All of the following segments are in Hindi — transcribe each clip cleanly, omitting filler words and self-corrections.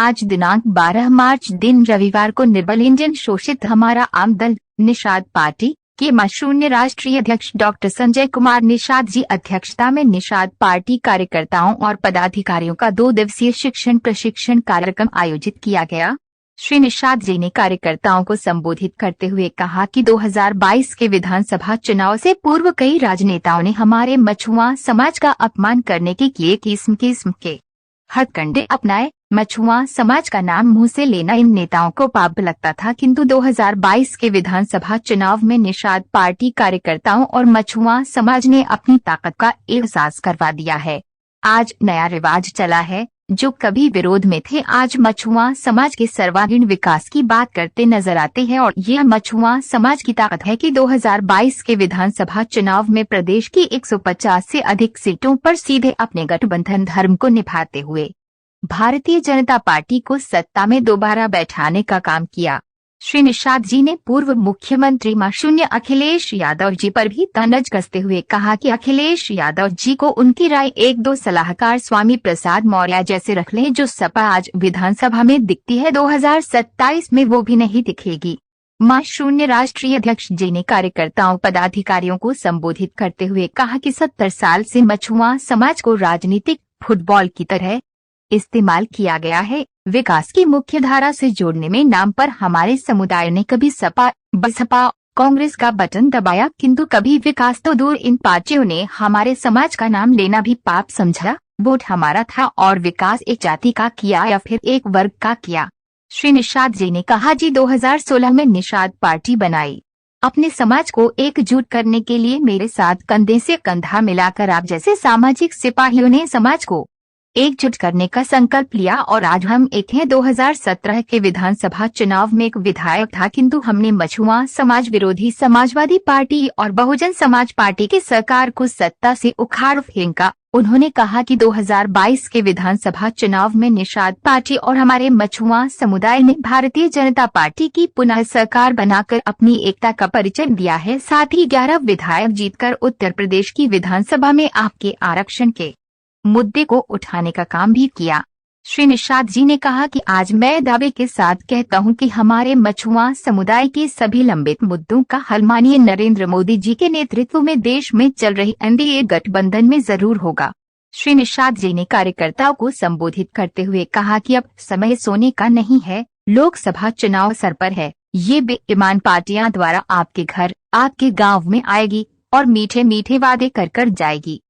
आज दिनांक 12 मार्च दिन रविवार को निर्बल इंडियन शोषित हमारा आम दल निषाद पार्टी के शून्य राष्ट्रीय अध्यक्ष डॉक्टर संजय कुमार निषाद जी अध्यक्षता में निषाद पार्टी कार्यकर्ताओं और पदाधिकारियों का 2 दिवसीय शिक्षण प्रशिक्षण कार्यक्रम आयोजित किया गया। श्री निषाद जी ने कार्यकर्ताओं को संबोधित करते हुए कहा कि 2022 के विधानसभा चुनाव से पूर्व कई राजनेताओं ने हमारे मछुआ समाज का अपमान करने के किए किस्म के हथकंडे अपनाए। मछुआ समाज का नाम मुंह से लेना इन नेताओं को पाप लगता था, किंतु 2022 के विधानसभा चुनाव में निषाद पार्टी कार्यकर्ताओं और मछुआ समाज ने अपनी ताकत का एहसास करवा दिया है। आज नया रिवाज चला है, जो कभी विरोध में थे आज मछुआ समाज के सर्वांगीण विकास की बात करते नजर आते हैं और यह मछुआ समाज की ताकत है कि 2022 के विधानसभा चुनाव में प्रदेश की 150 से अधिक सीटों पर सीधे अपने गठबंधन धर्म को निभाते हुए भारतीय जनता पार्टी को सत्ता में दोबारा बैठाने का काम किया। श्री निषाद जी ने पूर्व मुख्यमंत्री शून्य अखिलेश यादव जी पर भी तंज कसते हुए कहा कि अखिलेश यादव जी को उनकी राय 1-2 सलाहकार स्वामी प्रसाद मौर्य जैसे रख लें। जो सपा आज विधानसभा में दिखती है 2027 में वो भी नहीं दिखेगी। शून्य राष्ट्रीय अध्यक्ष जी ने कार्यकर्ताओं पदाधिकारियों को संबोधित करते हुए कहा कि 70 साल से मछुआ समाज को राजनीतिक फुटबॉल की तरह इस्तेमाल किया गया है। विकास की मुख्य धारा से जोड़ने में नाम पर हमारे समुदाय ने कभी सपा बसपा कांग्रेस का बटन दबाया, किंतु कभी विकास तो दूर इन पार्टियों ने हमारे समाज का नाम लेना भी पाप समझा। वोट हमारा था और विकास एक जाति का किया या फिर एक वर्ग का किया। श्री निषाद जी ने कहा जी 2016 में निषाद पार्टी बनाई अपने समाज को एकजुट करने के लिए। मेरे साथ कंधे से कंधा मिलाकर आप जैसे सामाजिक सिपाहियों ने समाज को एकजुट करने का संकल्प लिया और आज हम एक हैं। 2017 के विधानसभा चुनाव में एक विधायक था, किंतु हमने मछुआ समाज विरोधी समाजवादी पार्टी और बहुजन समाज पार्टी के सरकार को सत्ता से उखाड़ फेंका। उन्होंने कहा कि 2022 के विधानसभा चुनाव में निषाद पार्टी और हमारे मछुआ समुदाय ने भारतीय जनता पार्टी की पुनः सरकार बनाकर अपनी एकता का परिचय दिया है। साथ ही 11 विधायक जीतकर उत्तर प्रदेश की विधानसभा में आपके आरक्षण के मुद्दे को उठाने का काम भी किया। श्री निषाद जी ने कहा कि आज मैं दावे के साथ कहता हूं कि हमारे मछुआ समुदाय के सभी लंबित मुद्दों का हल माननीय नरेंद्र मोदी जी के नेतृत्व में देश में चल रही एनडीए गठबंधन में जरूर होगा। श्री निषाद जी ने कार्यकर्ताओं को संबोधित करते हुए कहा कि अब समय सोने का नहीं है, लोकसभा चुनाव सर पर है। ये बेईमान पार्टियां द्वारा आपके घर आपके गाँव में आएगी और मीठे मीठे वादे कर जाएगी,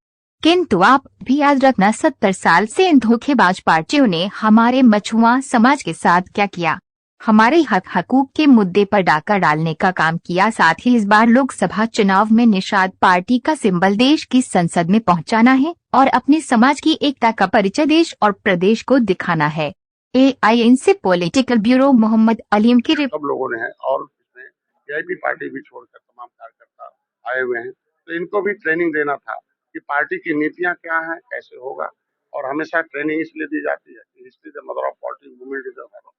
किंतु आप भी याद रखना 70 साल से इन धोखेबाज पार्टियों ने हमारे मछुआ समाज के साथ क्या किया। हमारे हक हकूक के मुद्दे पर डाका डालने का काम किया। साथ ही इस बार लोकसभा चुनाव में निषाद पार्टी का सिंबल देश की संसद में पहुंचाना है और अपने समाज की एकता का परिचय देश और प्रदेश को दिखाना है। AIN से पॉलिटिकल ब्यूरो मोहम्मद अलीम की सब लोगों ने है और इसमें वीआईपी पार्टी भी छोड़कर तमाम कार्यकर्ता आए हुए हैं, तो इनको भी ट्रेनिंग देना था कि पार्टी की नीतियां क्या हैं, कैसे होगा। और हमेशा ट्रेनिंग इसलिए दी जाती है कि history the mother of politics, movement is the mother of.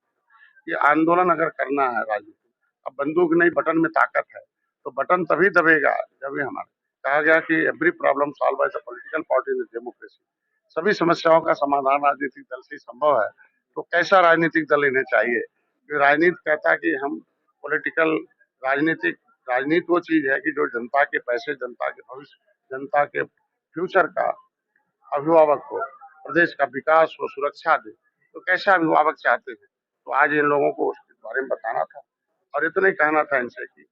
ये आंदोलन अगर करना है राजनीति, अब बंदूक नहीं बटन में ताकत है, तो बटन तभी दबेगा जब ये हमारे कहा गया कि every problem solve by the political party in democracy. सभी समस्याओं का समाधान राजनीतिक दल से संभव है। तो कैसा राजनीतिक दल इन्हें चाहिए? राजनीति कहता है कि हम पॉलिटिकल राजनीति वो चीज है कि जो जनता के पैसे, जनता के भविष्य, जनता के फ्यूचर का अभिभावक हो, प्रदेश का विकास हो, सुरक्षा दे। तो कैसा अभिभावक चाहते हैं? तो आज इन लोगों को उसके बारे में बताना था और इतना ही कहना था इनसे कि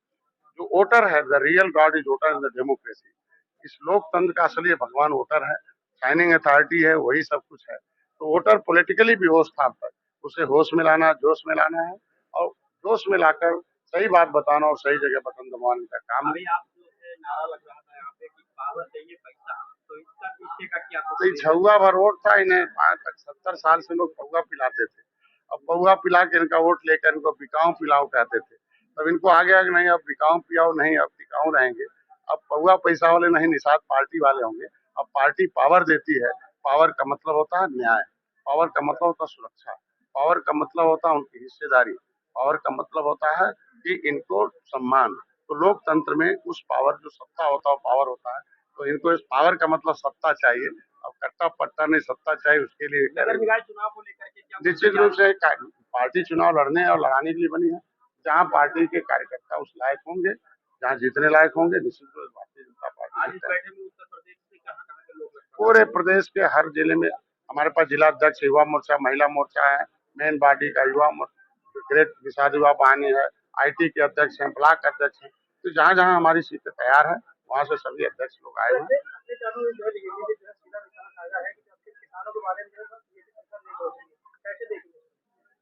जो वोटर है, the real God is voter in the democracy. इस लोकतंत्र का असली भगवान वोटर है, साइनिंग अथॉरिटी है, वही सब कुछ है। तो वोटर पॉलिटिकली भी होश था अब तक, उसे होश में लाना, जोश में लाना है और जोश में लाकर सही बात बताना और सही जगह बटन दबाने का काम है। आप जो है नारा लग रहा था यहाँ पे कि पावर चाहिए पैसा, तो इसका पीछे का क्या? तो झुआ भर वोट था इन्हें। आज तक 70 साल से लोग पौवा पिलाते थे, अब पौवा पिला के इनका वोट लेकर इनको बिकाऊ पिलाओ कहते थे। तब इनको आ गया कि नहीं, अब बिकाऊ पियाओ नहीं, अब बिकाऊ रहेंगे। अब पौवा पैसा वाले नहीं, निषाद पार्टी वाले होंगे। अब पार्टी पावर देती है, पावर का मतलब होता है न्याय, पावर का मतलब होता है सुरक्षा, पावर का मतलब होता है उनकी हिस्सेदारी, पावर का मतलब होता है कि इनको सम्मान। तो लोकतंत्र में उस पावर जो सत्ता होता है, पावर होता है, तो इनको इस पावर का मतलब सत्ता चाहिए, अब कट्टा पट्टा नहीं सत्ता चाहिए, उसके लिए नगर निकाय चुनाव को लेकर के क्या निश्चित रूप से पार्टी चुनाव लड़ने और लड़ाने के लिए बनी है। जहाँ पार्टी के कार्यकर्ता उस लायक होंगे, जहाँ जीतने लायक होंगे, निश्चित रूप से भारतीय जनता आज पार्टी इस बैठक में उत्तर प्रदेश से कहाँ के लोग पूरे प्रदेश के हर जिले में हमारे पास जिला अध्यक्ष, युवा मोर्चा, महिला मोर्चा है, मेन बॉडी का युवा मोर्चा, ग्रेट विशाल युवा वाहिनी है, IT के अध्यक्ष हैं, ब्लॉक अध्यक्ष हैं। तो जहाँ जहाँ हमारी सीटें तैयार है वहाँ से सभी अध्यक्ष लोग आए हुए हैं।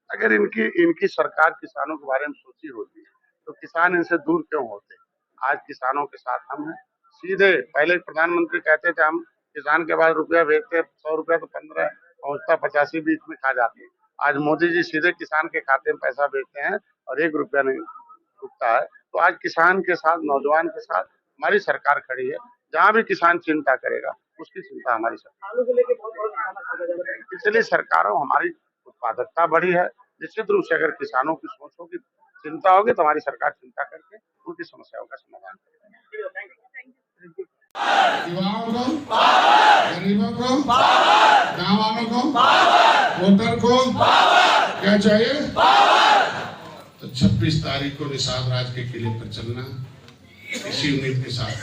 अगर इनकी सरकार किसानों के बारे में सोची होती तो किसान इनसे दूर क्यों होते। आज किसानों के साथ हम हैं सीधे। पहले प्रधानमंत्री कहते थे हम किसान के बाद रुपया भेजते, 100 रुपया तो 15 पहुंचता, 85 बीच में खा जाते। आज मोदी जी सीधे किसान के खाते में पैसा भेजते हैं और 1 रुपया नहीं रुकता है। तो आज किसान के साथ, नौजवान के साथ हमारी सरकार खड़ी है। जहाँ भी किसान चिंता करेगा उसकी चिंता हमारी सरकार। पिछली सरकारों हमारी उत्पादकता बढ़ी है। निश्चित रूप से अगर किसानों की सोच होगी, चिंता होगी तो हमारी सरकार चिंता करके उनकी समस्याओं का समाधान करेगी। युवाओं को, गरीबों को, गाँव वालों को, वोटर को क्या चाहिए? तो 26 तारीख को निषाद राज के किले पर चलना, इसी उम्मीद के साथ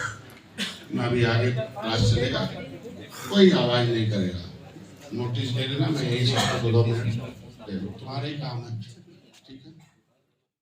मैं भी आगे क्लास चलेगा, कोई आवाज नहीं करेगा। नोटिस दे देना, मैं यही सबको 2 मिनट दे दूँ, तुम्हारा ही काम है, ठीक है।